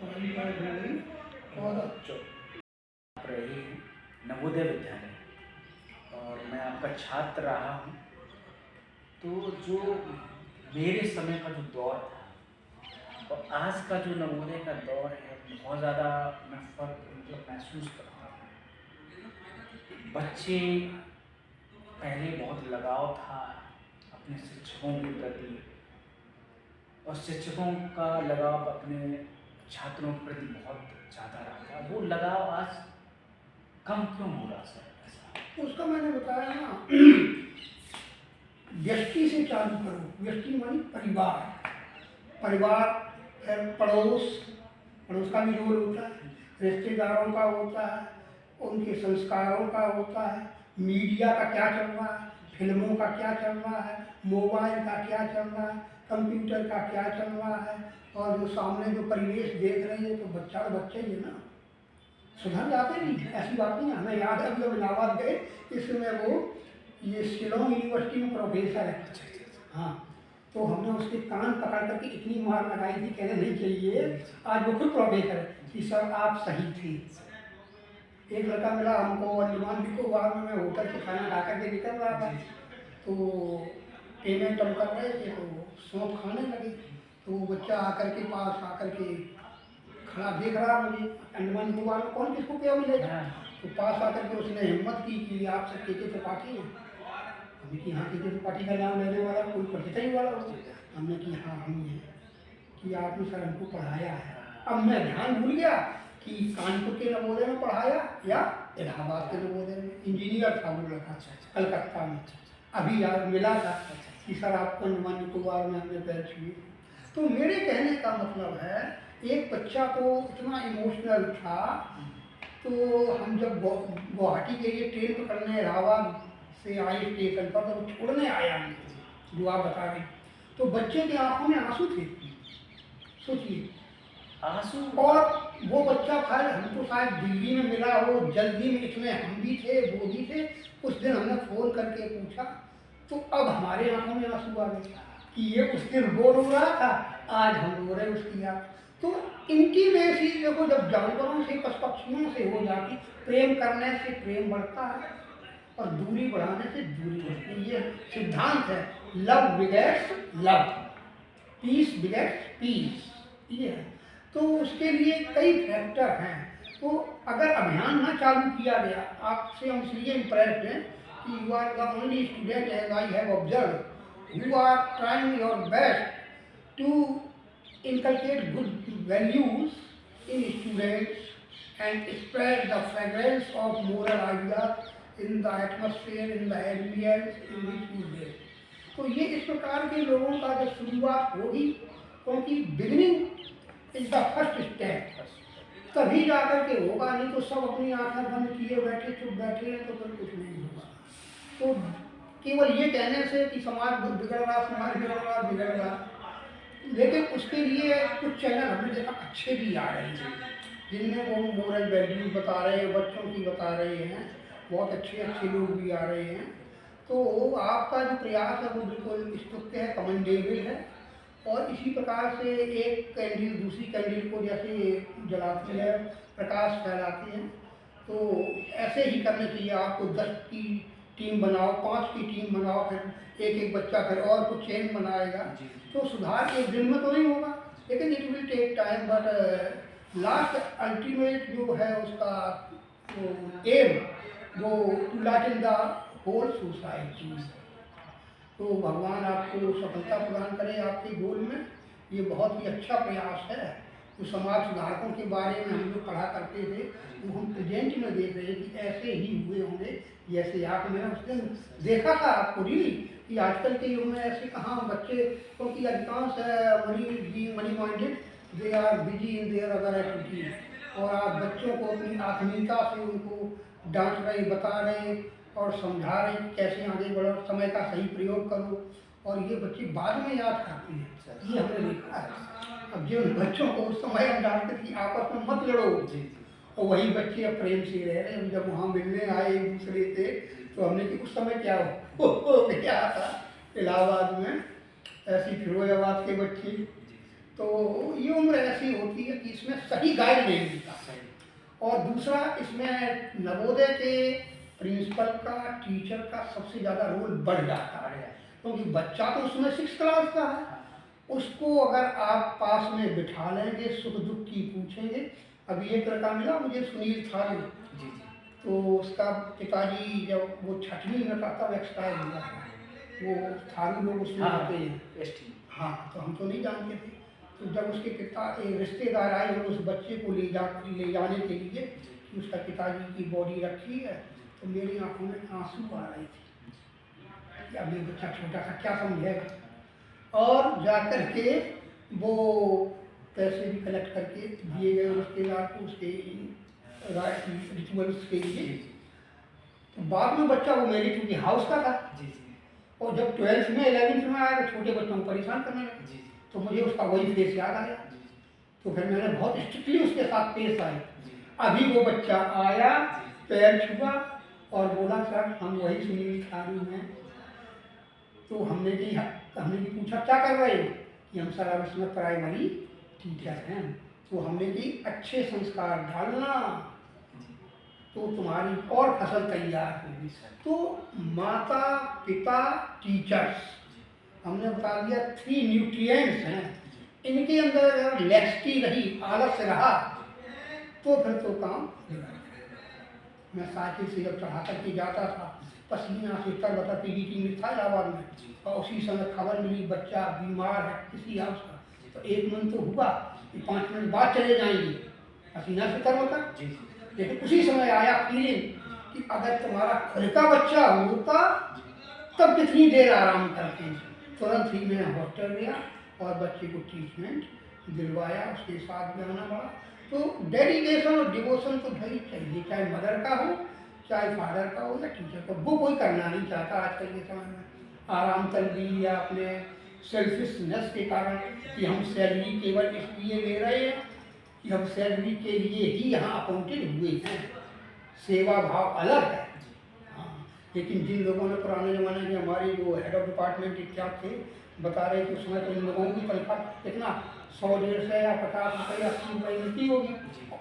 पढ़ाई हो गई और जो आप रही हैं नवोदय विद्यालय और मैं आपका छात्र रहा हूँ, तो जो मेरे समय का जो दौर था और आज का जो नवोदय का दौर है, बहुत ज़्यादा मैं फ़र्क महसूस करता हूँ। बच्चे पहले बहुत लगाव था अपने शिक्षकों के प्रति और शिक्षकों का लगाव अपने छात्रों के प्रति बहुत ज़्यादा रहा था। वो लगाव आज कम क्यों हो रहा सर ऐसा? उसका मैंने बताया ना, व्यक्ति से चालू करो। व्यक्ति मानी परिवार, परिवार फिर पड़ोस, पड़ोस का भी रोल होता है, रिश्तेदारों का होता है, उनके संस्कारों का होता है, मीडिया का क्या चल रहा है, फिल्मों का क्या चल रहा है, मोबाइल का क्या चल रहा है, कंप्यूटर का क्या चल रहा है, और जो सामने जो परिवेश देख रहे हैं, तो बच्चा तो बच्चा ही है ना, सुधर जाते नहीं, ऐसी बात नहीं है। हमें याद है जब इलाहाबाद गए, इसमें वो ये शिलोंग यूनिवर्सिटी में प्रोफेसर है, हाँ, तो हमने उसके कान पकड़ करके इतनी मार लगाई थी, कहने नहीं चाहिए, आज वो खुद प्रोफेसर है कि सर आप सही थे। एक लड़का मिला हमको अंडमान निकोबार में, मैं होटल से खाना खा करके निकल रहा था, तो पेमेंट हम कर रहे थे, तो सौंफ खाने लगे, तो वो बच्चा आकर के पास आकर के खड़ा देख रहा मुझे, अंडमान निकोबार में कौन किसको क्या मिलेगा, तो पास आकर के उसने हिम्मत की कि आप सब के त्रिपाठी हैं। हमने कि हाँ, के त्रिपाठी का नाम लेने वाला कोई परिचित ही वाला हो। हमने कि हाँ हम ही हैं, कि आपने सर हमको पढ़ाया है। अब मैं ध्यान भूल गया कि कानपुर के नवोदय में पढ़ाया या इलाहाबाद के नवोदय में। इंजीनियर था वो लड़का, कलकत्ता में, अभी यार मिला था कि सर आपको अंडमान निकोबार में हमने पैर छुए। तो मेरे कहने का मतलब है, एक बच्चा तो इतना इमोशनल था, तो हम जब गुवाहाटी के लिए ट्रेन पकड़ने इलाहाबाद से आए स्टेशन पर, तो वो छोड़ने आया हमको, जो आप बता रहे, तो बच्चे की आंखों में आंसू थे, सोचिए आंसू। और वो बच्चा था, हमको शायद दिल्ली में मिला हो, जल्दी में इतने हम भी थे, वो भी थे। उस दिन हमने फ़ोन करके पूछा, तो अब हमारे आंखों में आंसू आ गए कि ये उस दिन रो रहा था, आज हम रो रहे उसकी याद। तो इनकी बेसी देखो, जब जानवरों से, पशु पक्षियों से हो जाती, प्रेम करने से प्रेम बढ़ता है और दूरी बढ़ाने से दूरी बढ़ती है। ये सिद्धांत है, love begets love, peace begets peace, ये है। तो उसके लिए कई फैक्टर हैं। तो अगर अभियान ना चालू किया गया, आपसे हम इसलिए इम्प्रेस्ड हैं कि you are the only student as I have observe, you are trying your best to inculcate good values in students and spread the fragrance of moral ideas in the atmosphere, in the ambience in which you live. तो ये इस प्रकार के लोगों का जब शुरुआत होगी, क्योंकि beginning is the first step, तभी जाकर के होगा, नहीं तो सब अपनी आंखें बंद किए बैठे, चुप बैठे हैं, तो फिर कुछ नहीं होगा। तो केवल ये कहने से कि समाज बिगड़ रहा, समाज बिगड़ रहा, बिगड़ रहा, लेकिन उसके लिए कुछ चैनल हमने देखा अच्छे भी आ रहे हैं, जिनमें वो मोरल वैल्यूज बता रहे हैं, बच्चों की बता रहे हैं, बहुत अच्छे अच्छे लोग भी आ रहे हैं। तो आपका जो प्रयास है वो बिल्कुल स्तुत्य है, कमेंडेबल है। और इसी प्रकार से एक कैंडल दूसरी कैंडल को जैसे जलाती है, प्रकाश फैलाती है, तो ऐसे ही करने चाहिए। आपको 10 की टीम बनाओ, 5 की टीम बनाओ, फिर एक एक बच्चा फिर और कुछ चेन बनाएगा, तो सुधार एक दिन में तो नहीं होगा, लेकिन it will take time. But last ultimate जो है उसका एम, वो to lighten the whole society. तो भगवान आपको सफलता प्रदान करे आपके गोल में। ये बहुत ही अच्छा प्रयास है। तो समाज सुधारकों के बारे में हम लोग पढ़ा करते थे, वो हम प्रेजेंट में देख रहे हैं कि ऐसे ही हुए होंगे जैसे आप। मैंने उस दिन देखा था आपको रियली कि आजकल के युग में ऐसे कहाँ बच्चे, क्योंकि अधिकांश money minded, they are busy in their other activities, और आप बच्चों को अपनी आत्मीयता से उनको डांट रहे, बता रहे और समझा रहे कि कैसे आगे बढ़ो, समय का सही प्रयोग करो, और ये बच्चे बाद में याद करते हैं। ये हमने देखा है। अब जिन बच्चों को उस समय हम डांटते थे आपस में मत लड़ो, और वही बच्चे अब प्रेम से रह रहे हैं। जब वहाँ मिलने आए एक दूसरे से, तो हमने कि उस समय क्या हो गया था इलाहाबाद में, ऐसी फिरोजाबाद के बच्चे, तो ये उम्र ऐसी होती है कि इसमें सही गाइड नहीं मिलता। सही। और दूसरा, इसमें नवोदय के प्रिंसिपल का, टीचर का सबसे ज़्यादा रोल बढ़ जाता है, क्योंकि बच्चा तो उसमें 6th क्लास का है। उसको अगर आप पास में बिठा लेंगे, सुख दुख की पूछेंगे। अभी एक लड़का मिला मुझे, सुनील थारू, जी जी। तो उसका पिताजी जब वो 6वीं में था तब एक्सपायर हुआ था। वो थारू लोग उसमें आते हैं। एसटी। हाँ, तो हम तो नहीं जानते थे। तो जब उसके पिता एक रिश्तेदार आए और उस बच्चे को ले जाने के लिए कि उसका पिताजी की बॉडी रखी है, तो मेरी आंखों में आंसू आ रहे थे कि अब ये बच्चा छोटा सा क्या समझेगा। और जा कर के वो पैसे भी कलेक्ट करके दिए गए रिश्तेदार को उसके रिचुअल्स के लिए। तो बाद में बच्चा वो मेरी क्योंकि हाउस का था, जी जी। और जब 12th में 11th में आया तो छोटे बच्चों को परेशान करने लगे। जी जी। तो मुझे उसका वही फेस याद आया। जी तो फिर मैंने बहुत स्ट्रिक्टली उसके साथ पेश आए। जी। अभी वो बच्चा आया, जी। पैर छुआ और बोला सर हम वही सुनील थारू हैं। तो हमने भी पूछा क्या कर रहे हो, कि हम सर अब इसमें प्राइमरी टीचर हैं। तो हमने की अच्छे संस्कार डालना तो तुम्हारी और फसल तैयार होगी। तो माता पिता टीचर्स, हमने बता दिया 3 न्यूट्रिएंट्स हैं। इनके अंदर अगर लैक्सिटी रही, आलस रहा, तो फिर तो काम बिगड़ जाएगा। मैं साइकिल से जब चढ़ा करके जाता था, पसीना से तरबतर पीडीटी में था इलाहाबाद में, और उसी समय खबर मिली बच्चा बीमार है किसी हाउस का, तो एक मन तो हुआ कि 5 मिनट बाद चले जाएंगे, पसीना से तरबतर। लेकिन उसी समय आया फीलिंग कि अगर तुम्हारा खुद का बच्चा होता तब कितनी देर आराम करते। तुरंत ही मैं हॉस्टल गया और बच्चे को ट्रीटमेंट दिलवाया, उसके साथ में आना पड़ा। तो डेडिकेशन और डिवोशन तो भाई चाहिए, चाहे मदर का हो, चाहे फादर का हो या टीचर का। वो कोई करना नहीं चाहता आजकल के समय में। आराम तलबी या अपने सेल्फिशनेस के कारण कि हम सैलरी केवल इसलिए ले रहे हैं कि हम सैलरी के लिए ही यहाँ अपॉइंटेड हुए हैं, सेवा भाव अलग है। हाँ, लेकिन जिन लोगों ने पुराने ज़माने में हमारे जो हेड ऑफ डिपार्टमेंट इत्यादि थे, बता रहे थे उस समय तो इन लोगों की तनख्वाह कितना 100-150 या 50 रुपये 80 रुपये मिलती होगी।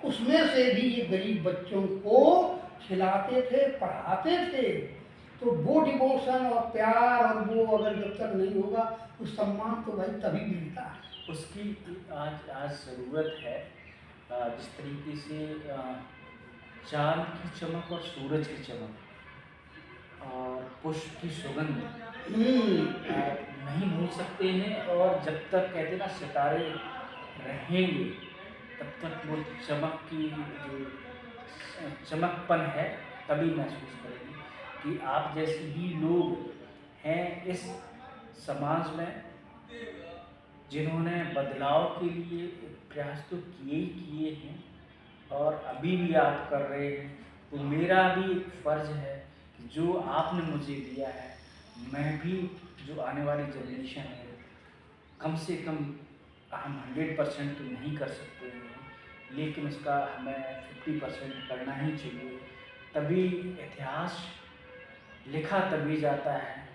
उसमें से भी ये गरीब बच्चों को खिलाते थे, पढ़ाते थे। तो वो डिवोशन और प्यार और वो अगर जब तक नहीं होगा तो सम्मान तो भाई तभी मिलता है। उसकी आज ज़रूरत है। जिस तरीके से चांद की चमक और सूरज की चमक और पुष्प की सुगंध नहीं भूल सकते हैं। और जब तक कहते ना सितारे रहेंगे तब तक वो चमक की जो चमकपन है तभी महसूस करेंगे कि आप जैसे ही लोग हैं इस समाज में जिन्होंने बदलाव के लिए प्रयास तो किए ही किए हैं और अभी भी आप कर रहे हैं। तो मेरा भी एक फ़र्ज़ है कि जो आपने मुझे दिया है, मैं भी जो आने वाली जनरेशन है, कम से कम हम 100% तो नहीं कर सकते हैं, लेकिन उसका हमें 50% करना ही चाहिए। तभी इतिहास लिखा तभी जाता है,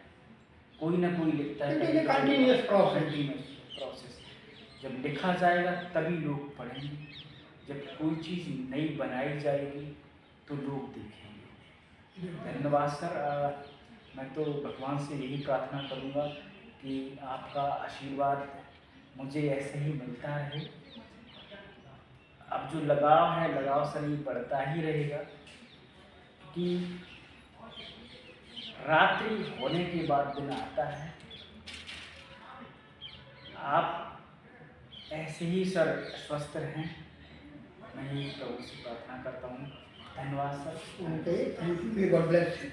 कोई ना कोई लिखता है। कंटिन्यूअस प्रोसेस जब लिखा जाएगा तभी लोग पढ़ेंगे। जब कोई चीज़ नई बनाई जाएगी तो लोग देखेंगे। धन्यवाद सर। मैं तो भगवान से यही प्रार्थना करूँगा कि आपका आशीर्वाद मुझे ऐसे ही मिलता रहे। अब जो लगाव है, लगाव सर ये बढ़ता ही रहेगा कि रात्रि होने के बाद दिन आता है। आप ऐसे ही सर स्वस्थ रहें, मैं ही प्रभु से प्रार्थना करता हूँ। धन्यवाद sir. Okay, thank you, God bless you.